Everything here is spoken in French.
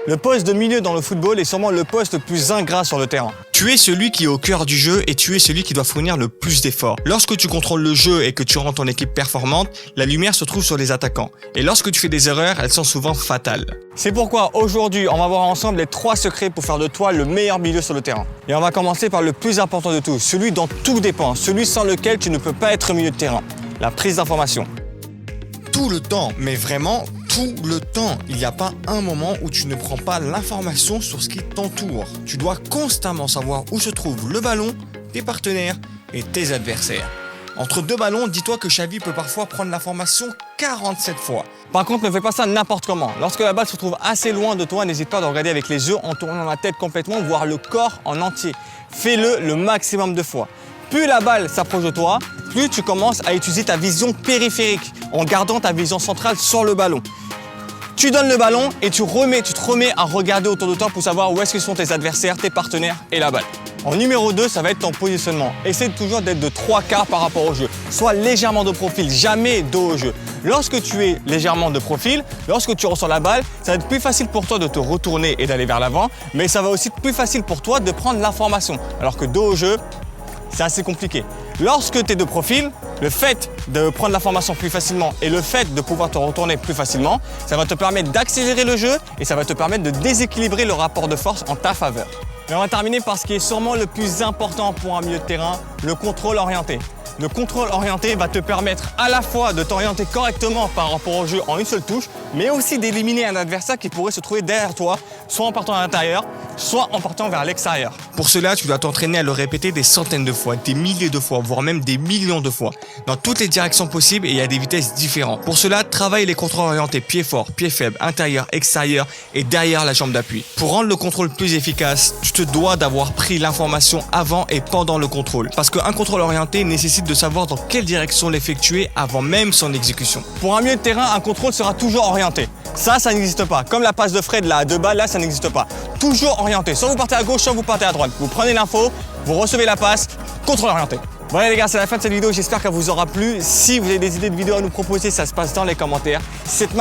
Le poste de milieu dans le football est sûrement le poste le plus ingrat sur le terrain. Tu es celui qui est au cœur du jeu et tu es celui qui doit fournir le plus d'efforts. Lorsque tu contrôles le jeu et que tu rends ton équipe performante, la lumière se trouve sur les attaquants. Et lorsque tu fais des erreurs, elles sont souvent fatales. C'est pourquoi aujourd'hui, on va voir ensemble les 3 secrets pour faire de toi le meilleur milieu sur le terrain. Et on va commencer par le plus important de tout, celui dont tout dépend, celui sans lequel tu ne peux pas être milieu de terrain, la prise d'information. Tout le temps, mais vraiment tout le temps. Il n'y a pas un moment où tu ne prends pas l'information sur ce qui t'entoure. Tu dois constamment savoir où se trouve le ballon, tes partenaires et tes adversaires. Entre 2 ballons, dis-toi que Xavi peut parfois prendre l'information 47 fois. Par contre, ne fais pas ça n'importe comment. Lorsque la balle se trouve assez loin de toi, n'hésite pas à regarder avec les yeux en tournant la tête complètement, voire le corps en entier. Fais-le le maximum de fois. Plus la balle s'approche de toi, plus tu commences à utiliser ta vision périphérique en gardant ta vision centrale sur le ballon. Tu donnes le ballon et tu te remets à regarder autour de toi pour savoir où est-ce que sont tes adversaires, tes partenaires et la balle. En numéro 2, ça va être ton positionnement. Essaie toujours d'être de 3 quarts par rapport au jeu. Sois légèrement de profil, jamais dos au jeu. Lorsque tu es légèrement de profil, lorsque tu reçois la balle, ça va être plus facile pour toi de te retourner et d'aller vers l'avant, mais ça va aussi être plus facile pour toi de prendre l'information. Alors que dos au jeu, c'est assez compliqué. Lorsque tu es de profil, le fait de prendre l'information plus facilement et le fait de pouvoir te retourner plus facilement, ça va te permettre d'accélérer le jeu et ça va te permettre de déséquilibrer le rapport de force en ta faveur. Et on va terminer par ce qui est sûrement le plus important pour un milieu de terrain, le contrôle orienté. Le contrôle orienté va te permettre à la fois de t'orienter correctement par rapport au jeu en une seule touche, mais aussi d'éliminer un adversaire qui pourrait se trouver derrière toi, soit en partant à l'intérieur, soit en partant vers l'extérieur. Pour cela, tu dois t'entraîner à le répéter des centaines de fois, des milliers de fois, voire même des millions de fois, dans toutes les directions possibles et à des vitesses différentes. Pour cela, travaille les contrôles orientés pied fort, pied faible, intérieur, extérieur et derrière la jambe d'appui. Pour rendre le contrôle plus efficace, tu te dois d'avoir pris l'information avant et pendant le contrôle. Parce qu'un contrôle orienté nécessite de savoir dans quelle direction l'effectuer avant même son exécution. Pour un milieu de terrain, un contrôle sera toujours orienté. Ça n'existe pas. Comme la passe de Fred là, à 2 balles, là, ça n'existe pas. Toujours orienté. Soit vous partez à gauche, soit vous partez à droite. Vous prenez l'info, vous recevez la passe, contrôle orienté. Voilà les gars, c'est la fin de cette vidéo. J'espère qu'elle vous aura plu. Si vous avez des idées de vidéos à nous proposer, ça se passe dans les commentaires. Cette